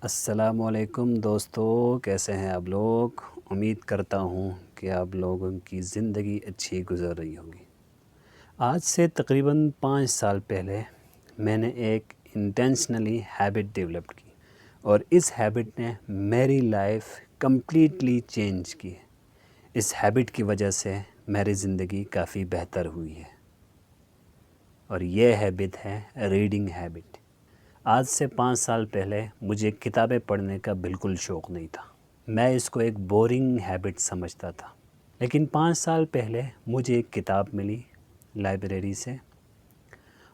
السلام علیکم دوستو، کیسے ہیں آپ لوگ؟ امید کرتا ہوں کہ آپ لوگوں کی زندگی اچھی گزر رہی ہوگی۔ آج سے تقریباً 5 سال پہلے میں نے ایک انٹینشنلی ہیبٹ ڈیولپ کی، اور اس ہیبٹ نے میری لائف کمپلیٹلی چینج کی۔ اس ہیبٹ کی وجہ سے میری زندگی کافی بہتر ہوئی ہے، اور یہ ہیبٹ ہے ریڈنگ ہیبٹ۔ آج سے 5 سال پہلے مجھے کتابیں پڑھنے کا بالکل شوق نہیں تھا۔ میں اس کو ایک بورنگ ہیبٹ سمجھتا تھا۔ لیکن 5 سال پہلے مجھے ایک کتاب ملی لائبریری سے،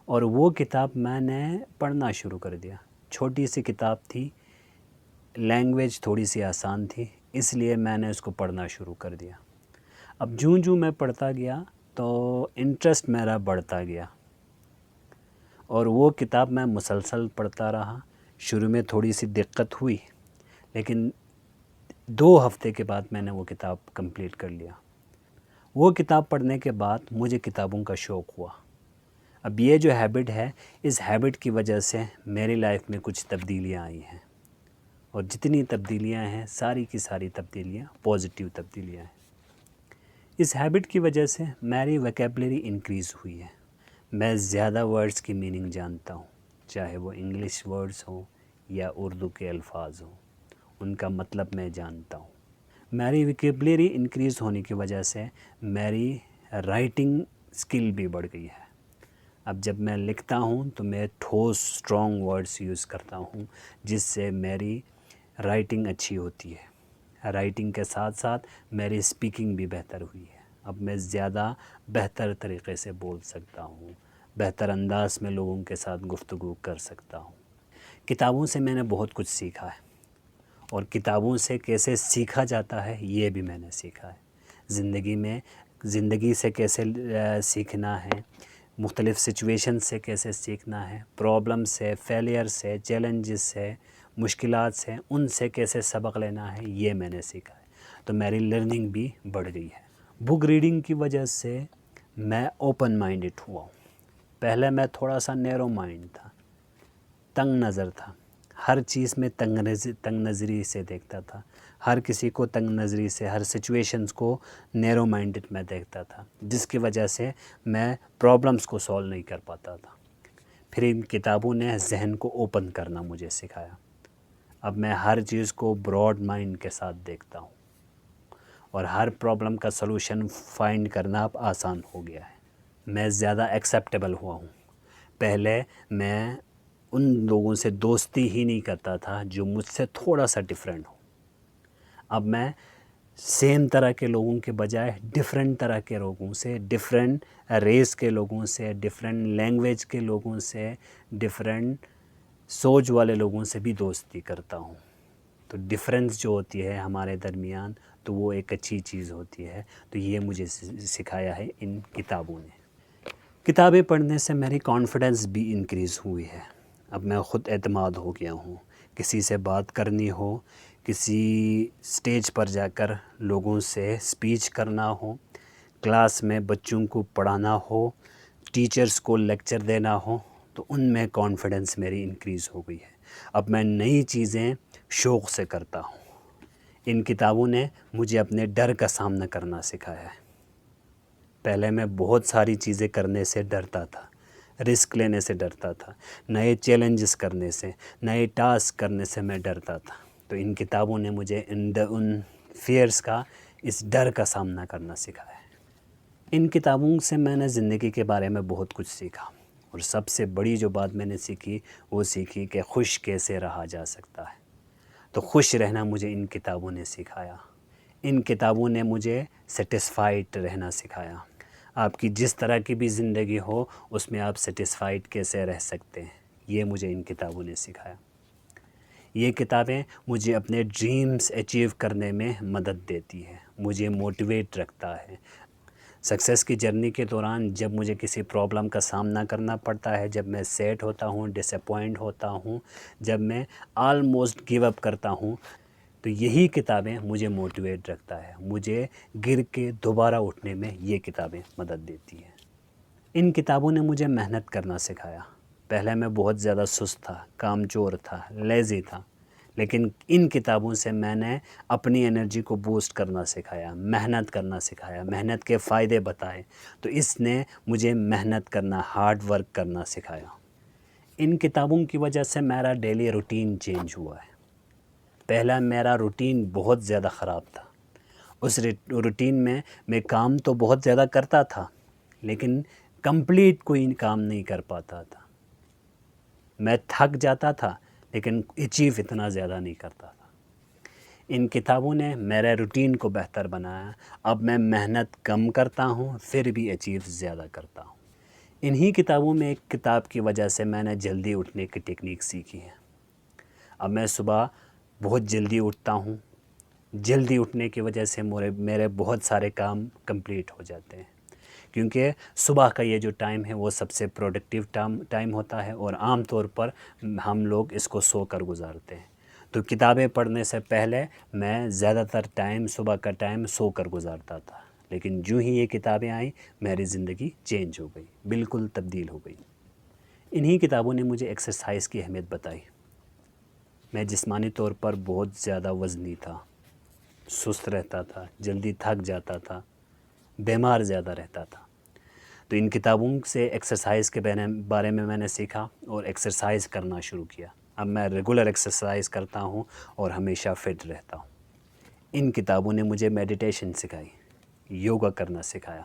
اور وہ کتاب میں نے پڑھنا شروع کر دیا۔ چھوٹی سی کتاب تھی، لینگویج تھوڑی سی آسان تھی، اس لیے میں نے اس کو پڑھنا شروع کر دیا۔ اب جوں میں پڑھتا گیا تو انٹرسٹ میرا بڑھتا گیا، اور وہ کتاب میں مسلسل پڑھتا رہا۔ شروع میں تھوڑی سی دقت ہوئی، لیکن 2 ہفتے کے بعد میں نے وہ کتاب کمپلیٹ کر لیا۔ وہ کتاب پڑھنے کے بعد مجھے کتابوں کا شوق ہوا۔ اب یہ جو ہیبٹ ہے، اس ہیبٹ کی وجہ سے میری لائف میں کچھ تبدیلیاں آئی ہیں، اور جتنی تبدیلیاں ہیں ساری کی ساری تبدیلیاں پازیٹیو تبدیلیاں ہیں۔ اس ہیبٹ کی وجہ سے میری ویکیبلری انکریز ہوئی ہے۔ میں زیادہ ورڈز کی میننگ جانتا ہوں، چاہے وہ انگلش ورڈز ہوں یا اردو کے الفاظ ہوں، ان کا مطلب میں جانتا ہوں۔ میری ویکیبلری انکریز ہونے کی وجہ سے میری رائٹنگ سکل بھی بڑھ گئی ہے۔ اب جب میں لکھتا ہوں تو میں ٹھوس اسٹرانگ ورڈز یوز کرتا ہوں، جس سے میری رائٹنگ اچھی ہوتی ہے۔ رائٹنگ کے ساتھ ساتھ میری اسپیکنگ بھی بہتر ہوئی ہے۔ اب میں زیادہ بہتر طریقے سے بول سکتا ہوں، بہتر انداز میں لوگوں کے ساتھ گفتگو کر سکتا ہوں۔ کتابوں سے میں نے بہت کچھ سیکھا ہے، اور کتابوں سے کیسے سیکھا جاتا ہے یہ بھی میں نے سیکھا ہے۔ زندگی سے کیسے سیکھنا ہے، مختلف سچویشن سے کیسے سیکھنا ہے، پرابلم سے، فیلئر سے، چیلنجز سے، مشکلات سے، ان سے کیسے سبق لینا ہے، یہ میں نے سیکھا ہے۔ تو میری لرننگ بھی بڑھ گئی ہے۔ بک ریڈنگ کی وجہ سے میں اوپن مائنڈڈ ہوا ہوں۔ پہلے میں تھوڑا سا نیرو مائنڈ تھا، تنگ نظر تھا، ہر چیز میں تنگ نظری سے دیکھتا تھا، ہر کسی کو تنگ نظری سے، ہر سچویشنز کو نیرو مائنڈڈ میں دیکھتا تھا، جس کی وجہ سے میں پرابلمز کو سولو نہیں کر پاتا تھا۔ پھر ان کتابوں نے ذہن کو اوپن کرنا مجھے سکھایا۔ اب میں ہر چیز کو براڈ مائنڈ کے ساتھ دیکھتا ہوں، اور ہر پرابلم کا سلوشن فائنڈ کرنا اب آسان ہو گیا ہے۔ میں زیادہ ایکسیپٹیبل ہوا ہوں۔ پہلے میں ان لوگوں سے دوستی ہی نہیں کرتا تھا جو مجھ سے تھوڑا سا ڈیفرنٹ ہو۔ اب میں سیم طرح کے لوگوں کے بجائے ڈیفرنٹ طرح کے لوگوں سے، ڈیفرنٹ ریس کے لوگوں سے، ڈیفرنٹ لینگویج کے لوگوں سے، ڈیفرنٹ سوچ والے لوگوں سے بھی دوستی کرتا ہوں۔ تو ڈیفرنس جو ہوتی ہے ہمارے درمیان، تو وہ ایک اچھی چیز ہوتی ہے۔ تو یہ مجھے سکھایا ہے ان کتابوں نے۔ کتابیں پڑھنے سے میری کانفیڈنس بھی انکریز ہوئی ہے۔ اب میں خود اعتماد ہو گیا ہوں۔ کسی سے بات کرنی ہو، کسی سٹیج پر جا کر لوگوں سے اسپیچ کرنا ہو، کلاس میں بچوں کو پڑھانا ہو، ٹیچرز کو لیکچر دینا ہو، تو ان میں کانفیڈنس میری انکریز ہو گئی ہے۔ اب میں نئی چیزیں شوق سے کرتا ہوں۔ ان کتابوں نے مجھے اپنے ڈر کا سامنا کرنا سکھایا ہے۔ پہلے میں بہت ساری چیزیں کرنے سے ڈرتا تھا، رسک لینے سے ڈرتا تھا، نئے چیلنجز کرنے سے، نئے ٹاسک کرنے سے میں ڈرتا تھا۔ تو ان کتابوں نے مجھے ان فیئرز کا، اس ڈر کا سامنا کرنا سکھایا ہے۔ ان کتابوں سے میں نے زندگی کے بارے میں بہت کچھ سیکھا، اور سب سے بڑی جو بات میں نے سیکھی، وہ سیکھی کہ خوش کیسے رہا جا سکتا ہے۔ تو خوش رہنا مجھے ان کتابوں نے سکھایا۔ ان کتابوں نے مجھے سیٹسفائیڈ رہنا سکھایا۔ آپ کی جس طرح کی بھی زندگی ہو، اس میں آپ سیٹسفائیڈ کیسے رہ سکتے ہیں، یہ مجھے ان کتابوں نے سکھایا۔ یہ کتابیں مجھے اپنے ڈریمز اچیو کرنے میں مدد دیتی ہے، مجھے موٹیویٹ رکھتا ہے۔ سکسیس کی جرنی کے دوران جب مجھے کسی پرابلم کا سامنا کرنا پڑتا ہے، جب میں سیٹ ہوتا ہوں، ڈس اپوائنٹ ہوتا ہوں، جب میں آلموسٹ گیو اپ کرتا ہوں، تو یہی کتابیں مجھے موٹیویٹ رکھتا ہے۔ مجھے گر کے دوبارہ اٹھنے میں یہ کتابیں مدد دیتی ہیں۔ ان کتابوں نے مجھے محنت کرنا سکھایا۔ پہلے میں بہت زیادہ سست تھا، کام چور تھا، لیزی تھا، لیکن ان کتابوں سے میں نے اپنی انرجی کو بوسٹ کرنا سکھایا، محنت کرنا سکھایا، محنت کے فائدے بتائے۔ تو اس نے مجھے محنت کرنا، ہارڈ ورک کرنا سکھایا۔ ان کتابوں کی وجہ سے میرا ڈیلی روٹین چینج ہوا ہے۔ پہلا میرا روٹین بہت زیادہ خراب تھا۔ اس روٹین میں کام تو بہت زیادہ کرتا تھا، لیکن کمپلیٹ کوئی کام نہیں کر پاتا تھا۔ میں تھک جاتا تھا، لیکن اچیو اتنا زیادہ نہیں کرتا تھا۔ ان کتابوں نے میرے روٹین کو بہتر بنایا۔ اب میں محنت کم کرتا ہوں، پھر بھی اچیو زیادہ کرتا ہوں۔ انہی کتابوں میں ایک کتاب کی وجہ سے میں نے جلدی اٹھنے کی ٹیکنیک سیکھی ہے۔ اب میں صبح بہت جلدی اٹھتا ہوں۔ جلدی اٹھنے کی وجہ سے میرے بہت سارے کام کمپلیٹ ہو جاتے ہیں، کیونکہ صبح کا یہ جو ٹائم ہے وہ سب سے پروڈکٹیو ٹائم ہوتا ہے، اور عام طور پر ہم لوگ اس کو سو کر گزارتے ہیں۔ تو کتابیں پڑھنے سے پہلے میں زیادہ تر ٹائم صبح کا ٹائم سو کر گزارتا تھا، لیکن جو ہی یہ کتابیں آئیں میری زندگی چینج ہو گئی، بالکل تبدیل ہو گئی۔ انہی کتابوں نے مجھے ایکسرسائز کی اہمیت بتائی۔ میں جسمانی طور پر بہت زیادہ وزنی تھا، سست رہتا تھا، جلدی تھک جاتا تھا، بیمار زیادہ رہتا تھا۔ تو ان کتابوں سے ایکسرسائز کے بارے میں نے سیکھا اور ایکسرسائز کرنا شروع کیا۔ اب میں ریگولر ایکسرسائز کرتا ہوں اور ہمیشہ فٹ رہتا ہوں۔ ان کتابوں نے مجھے میڈیٹیشن سکھائی، یوگا کرنا سکھایا،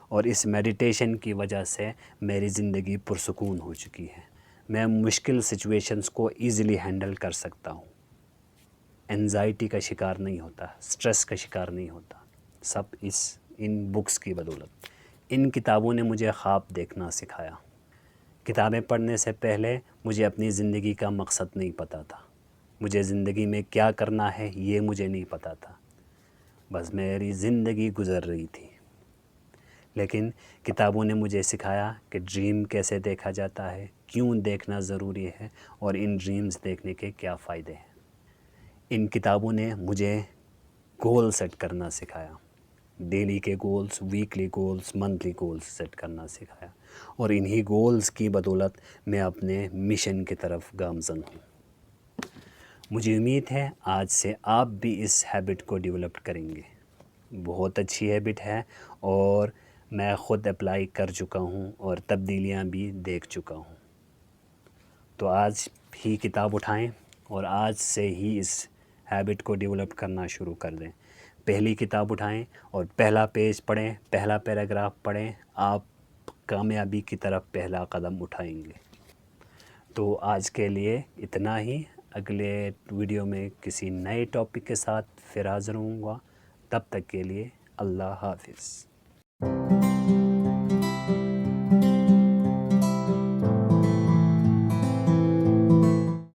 اور اس میڈیٹیشن کی وجہ سے میری زندگی پرسکون ہو چکی ہے۔ میں مشکل سچویشنز کو ایزیلی ہینڈل کر سکتا ہوں، انزائٹی کا شکار نہیں ہوتا، سٹریس کا شکار نہیں ہوتا، سب ان بکس کی بدولت۔ ان کتابوں نے مجھے خواب دیکھنا سکھایا۔ کتابیں پڑھنے سے پہلے مجھے اپنی زندگی کا مقصد نہیں پتہ تھا، مجھے زندگی میں کیا کرنا ہے یہ مجھے نہیں پتہ تھا، بس میری زندگی گزر رہی تھی۔ لیکن کتابوں نے مجھے سکھایا کہ ڈریم کیسے دیکھا جاتا ہے، کیوں دیکھنا ضروری ہے، اور ان ڈریمز دیکھنے کے کیا فائدے ہیں۔ ان کتابوں نے مجھے گول سیٹ کرنا سکھایا، ڈیلی کے goals, weekly goals, monthly goals set کرنا سکھایا، اور انہی گولز کی بدولت میں اپنے مشن کی طرف گامزن ہوں۔ مجھے امید ہے آج سے آپ بھی اس ہیبٹ کو ڈیولپ کریں گے۔ بہت اچھی ہیبٹ ہے، اور میں خود اپلائی کر چکا ہوں اور تبدیلیاں بھی دیکھ چکا ہوں۔ تو آج ہی کتاب اٹھائیں اور آج سے ہی اس ہیبٹ کو ڈیولپ کرنا شروع کر دیں۔ پہلی کتاب اٹھائیں اور پہلا پیج پڑھیں، پہلا پیراگراف پڑھیں، آپ کامیابی کی طرف پہلا قدم اٹھائیں گے۔ تو آج کے لیے اتنا ہی۔ اگلے ویڈیو میں کسی نئے ٹاپک کے ساتھ پھر حاضر ہوں گا۔ تب تک کے لیے اللہ حافظ۔